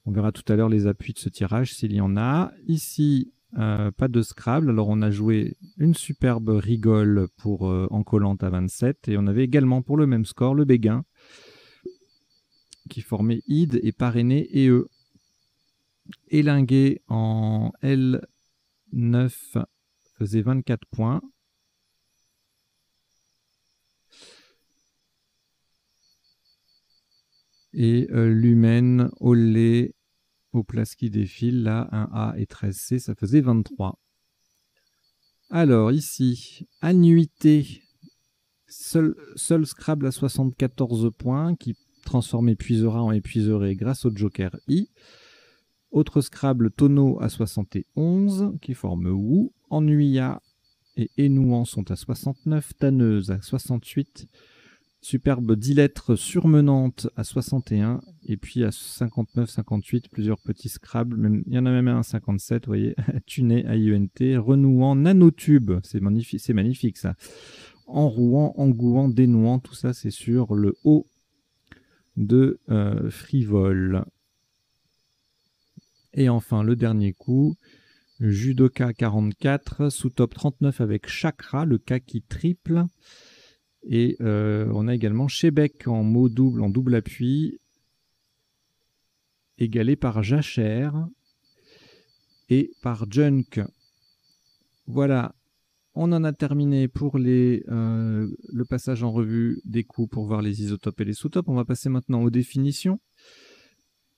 On verra tout à l'heure les appuis de ce tirage, s'il y en a. Ici, pas de Scrabble. Alors, on a joué une superbe rigole pour en collante à 27. Et on avait également, pour le même score, le Béguin, qui formait Id et parrainé et E. Élingué en L9 faisait 24 points. Et Lumen, Olé, aux places qui défilent, là, 1A et 13C, ça faisait 23. Alors, ici, annuité, seul Scrabble à 74 points, qui transforme épuisera en épuiserait grâce au Joker I. Autre Scrabble, tonneau à 71, qui forme Wou. Ennuya et Énouant sont à 69, tanneuse à 68, superbe 10 lettres surmenante à 61, et puis à 59, 58, plusieurs petits Scrabble, il y en a même un à 57, vous voyez, tuné à IENT, renouant, nanotube, c'est magnifique ça. Enrouant, engouant, dénouant, tout ça c'est sur le haut de frivole. Et enfin le dernier coup, Judoka 44, sous top 39 avec Chakra, le K qui triple. Et on a également Chebec en mot double, en double appui, égalé par Jachère et par Junk. Voilà, On en a terminé pour le passage en revue des coûts pour voir les isotopes et les sous-topes. On va passer maintenant aux définitions.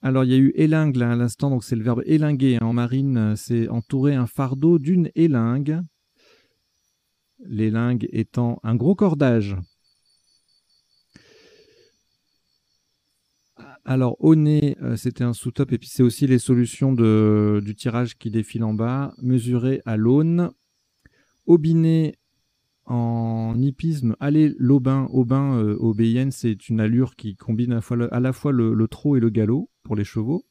Alors, il y a eu élingue là à l'instant, donc c'est le verbe élinguer. En marine, c'est entourer un fardeau d'une élingue. L'élingue étant un gros cordage. Alors, au nez, c'était un sous-top, et puis c'est aussi les solutions du tirage qui défilent en bas. Mesuré à l'aune. Aubiné en hippisme, aller l'aubin. Aubin, aubéienne, c'est une allure qui combine à la fois le trot et le galop pour les chevaux.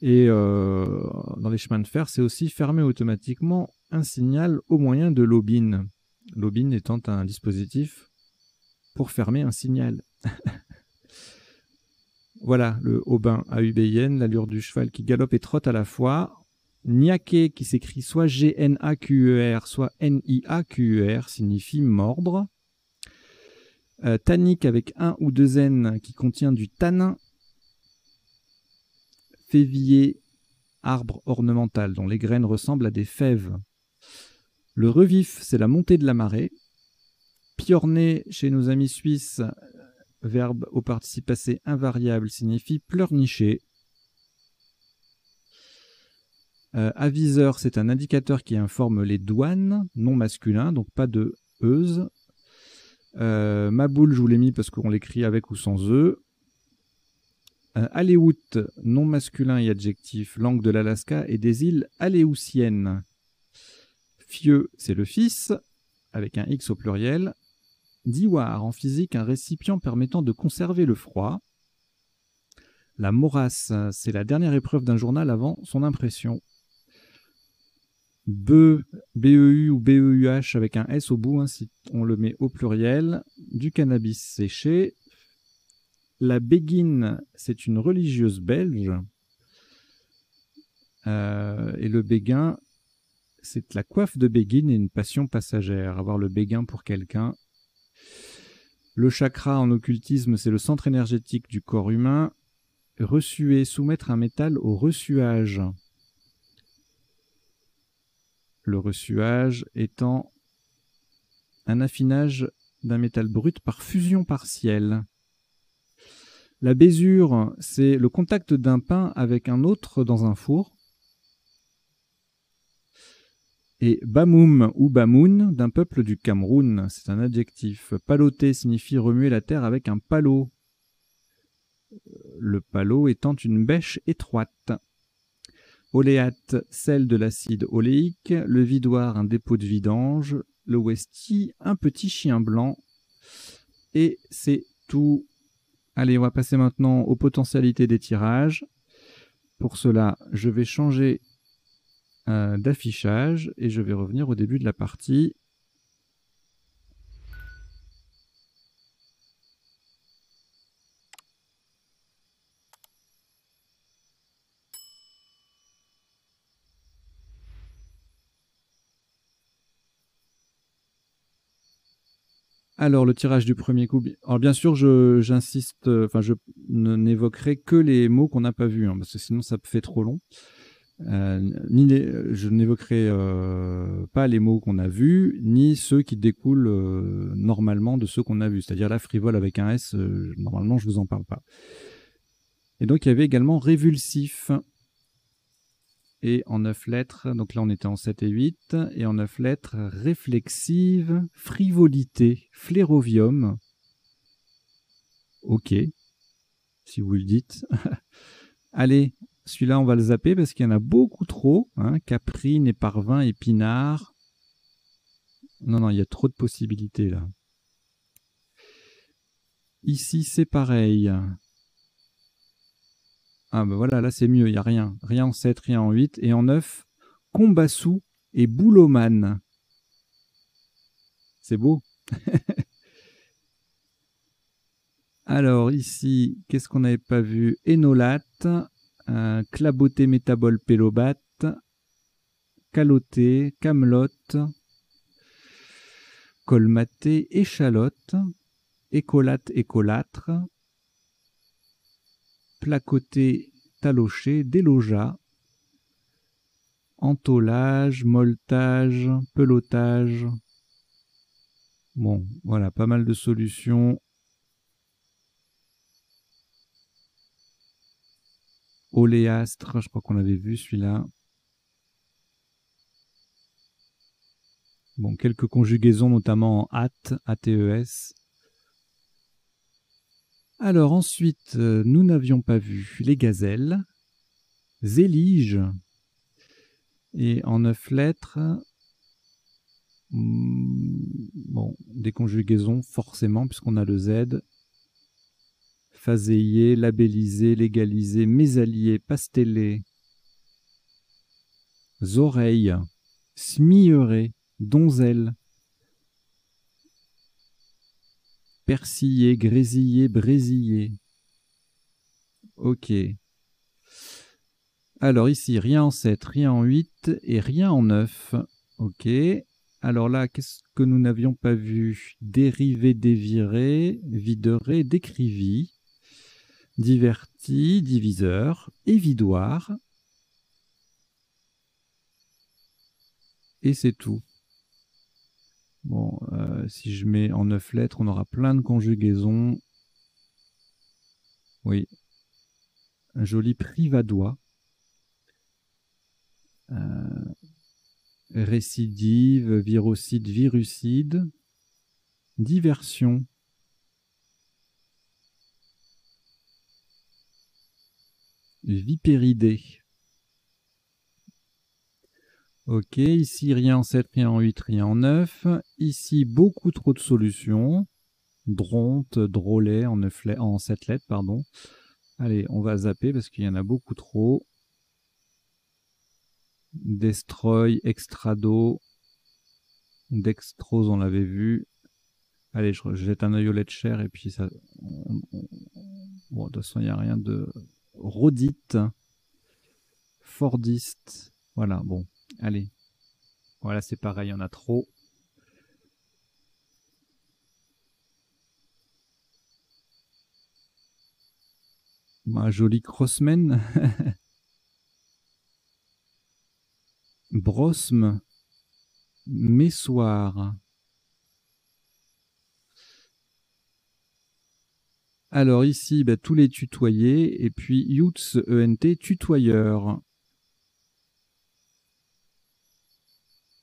Et dans les chemins de fer, c'est aussi fermer automatiquement un signal au moyen de l'aubine. L'aubine étant un dispositif pour fermer un signal. Voilà, le aubin à ubéienne, l'allure du cheval qui galope et trotte à la fois. Niaquer, qui s'écrit soit G-N-A-Q-E-R, soit N-I-A-Q-E-R, signifie mordre. Tannique avec un ou deux N qui contient du tanin. Févier, arbre ornemental dont les graines ressemblent à des fèves. Le revif, c'est la montée de la marée. Piorner, chez nos amis suisses, verbe au participe passé invariable, signifie pleurnicher. Aviseur, c'est un indicateur qui informe les douanes, non masculin, donc pas de euse. Maboule, je vous l'ai mis parce qu'on l'écrit avec ou sans e. Aléout, non masculin et adjectif, langue de l'Alaska et des îles aléoutiennes. Fieux, c'est le fils, avec un X au pluriel. Diwar, en physique, un récipient permettant de conserver le froid. La morasse, c'est la dernière épreuve d'un journal avant son impression. B-E-U ou B-E-U-H avec un S au bout, hein, si on le met au pluriel. Du cannabis séché. La béguine, c'est une religieuse belge. Et le béguin, c'est la coiffe de béguine et une passion passagère. Avoir le béguin pour quelqu'un. Le chakra en occultisme, c'est le centre énergétique du corps humain. Ressuer, soumettre un métal au ressuage. Le ressuage étant un affinage d'un métal brut par fusion partielle. La bésure, c'est le contact d'un pain avec un autre dans un four. Et Bamoum ou Bamoun, d'un peuple du Cameroun, c'est un adjectif. Paloter signifie remuer la terre avec un palot. Le palot étant une bêche étroite. Oléate, celle de l'acide oléique. Le vidoir, un dépôt de vidange. Le westie, un petit chien blanc. Et c'est tout. Allez, on va passer maintenant aux potentialités des tirages. Pour cela, je vais changer d'affichage et je vais revenir au début de la partie. Alors, le tirage du premier coup. Alors, bien sûr, j'insiste, je n'évoquerai que les mots qu'on n'a pas vus, hein, parce que sinon, ça fait trop long. Je n'évoquerai pas les mots qu'on a vus, ni ceux qui découlent normalement de ceux qu'on a vus. C'est-à-dire la frivole avec un S, normalement, je ne vous en parle pas. Et donc, il y avait également révulsif. Et en 9 lettres, donc là on était en 7 et 8, et en 9 lettres, réflexive, frivolité, flérovium. Ok, si vous le dites. Allez, celui-là on va le zapper parce qu'il y en a beaucoup trop. Hein, caprine, éparvin, épinard. Non, il y a trop de possibilités là. Ici c'est pareil. Ah ben voilà, là c'est mieux, il n'y a rien. Rien en 7, rien en 8. Et en 9, combassou et boulomane. C'est beau. Alors ici, qu'est-ce qu'on n'avait pas vu? Énolate, claboté métabole pélobate, caloté, camelote, colmaté, échalote, écolate, écolâtre, placoté, taloché, délogeat, entolage, molletage, pelotage, Bon, voilà, pas mal de solutions. Oléastre, je crois qu'on l'avait vu celui-là. Bon, quelques conjugaisons, notamment en ATE, ATES. Alors ensuite, nous n'avions pas vu les gazelles, zélige, et en 9 lettres, bon, des conjugaisons forcément, puisqu'on a le Z, phaséier, labellisé, légalisé, mésalier, pastellé, oreilles, smieré, donzelle, persillé, grésillé, brésillé. Ok. Alors ici, rien en 7, rien en 8 et rien en 9. Ok. Alors là, qu'est-ce que nous n'avions pas vu? Dérivé, déviré, videuré, décrivi, diverti, diviseur, évidoir. Et c'est tout. Bon, si je mets en 9 lettres, on aura plein de conjugaisons. Oui. Un joli privadois. Récidive, virocide, virucide. Diversion. Vipéridé. Ok, ici rien en 7, rien en 8, rien en 9. Ici, beaucoup trop de solutions. Dronte, drôlet en 7 lettres, pardon. Allez, on va zapper parce qu'il y en a beaucoup trop. Destroy, extrado, dextrose, on l'avait vu. Allez, je jette un œil au Letcher et puis ça. Bon, de toute façon, il n'y a rien de. Rhodite, fordiste. Voilà, bon, allez. Voilà, c'est pareil, il y en a trop. Un joli crossman. Brosme, messoir. Alors ici, bah, tous les tutoyés, et puis Youts, ENT, tutoyeur.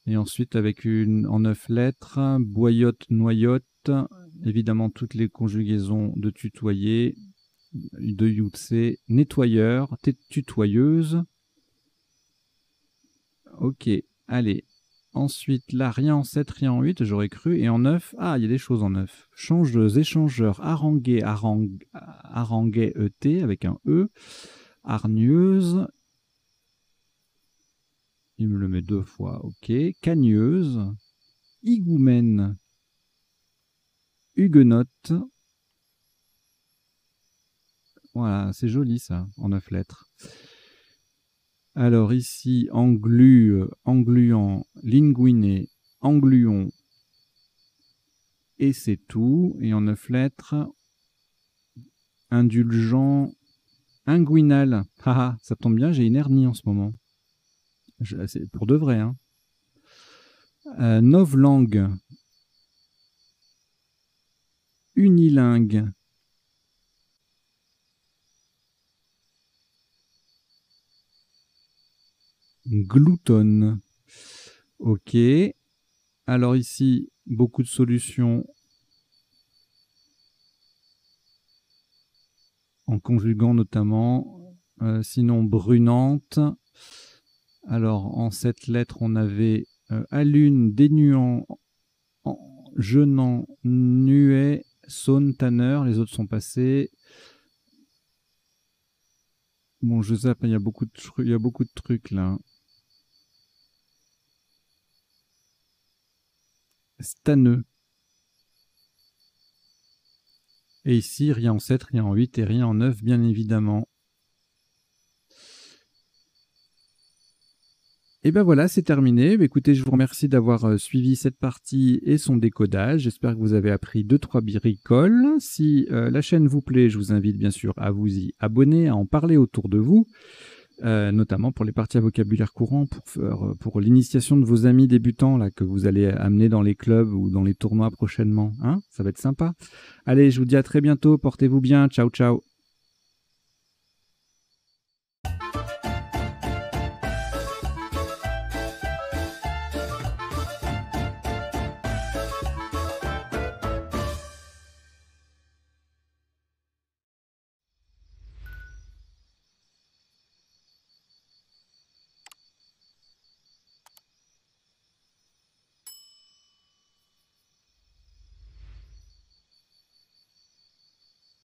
Et ensuite, avec en 9 lettres, boyotte, noyotte, évidemment toutes les conjugaisons de tutoyer, de Youtsé, nettoyeur, tutoyeuse. Ok, allez. Ensuite, là, rien en 7, rien en 8, j'aurais cru. Et en 9, ah, il y a des choses en 9. Changeuse, échangeur, haranguet, haranguet ET avec un E. Hargneuse. Il me le met 2 fois, ok. Cagneuse. Higoumène. Huguenote. Voilà, c'est joli ça, en 9 lettres. Alors ici, engluant, linguiné, engluon, et c'est tout. Et en 9 lettres, indulgent, inguinal. Haha, ça tombe bien, j'ai une hernie en ce moment. C'est pour de vrai. Hein. Novlangue, unilingue, gloutonne. Ok. Alors ici, beaucoup de solutions en conjuguant notamment. Sinon, brunante. Alors, en 7 lettres, on avait alune, dénuant, jeûnant, nuet, saune, tanneur. Les autres sont passés. Bon, je zappe, il y a beaucoup de trucs là. Stanneux. Et ici, rien en 7, rien en 8 et rien en 9, bien évidemment. Et ben voilà, c'est terminé. Écoutez, je vous remercie d'avoir suivi cette partie et son décodage. J'espère que vous avez appris 2-3 bricoles. Si la chaîne vous plaît, je vous invite bien sûr à vous y abonner, à en parler autour de vous. notamment pour les parties à vocabulaire courant, pour l'initiation de vos amis débutants là, que vous allez amener dans les clubs ou dans les tournois prochainement. Hein, ça va être sympa. Allez, je vous dis à très bientôt. Portez-vous bien. Ciao, ciao.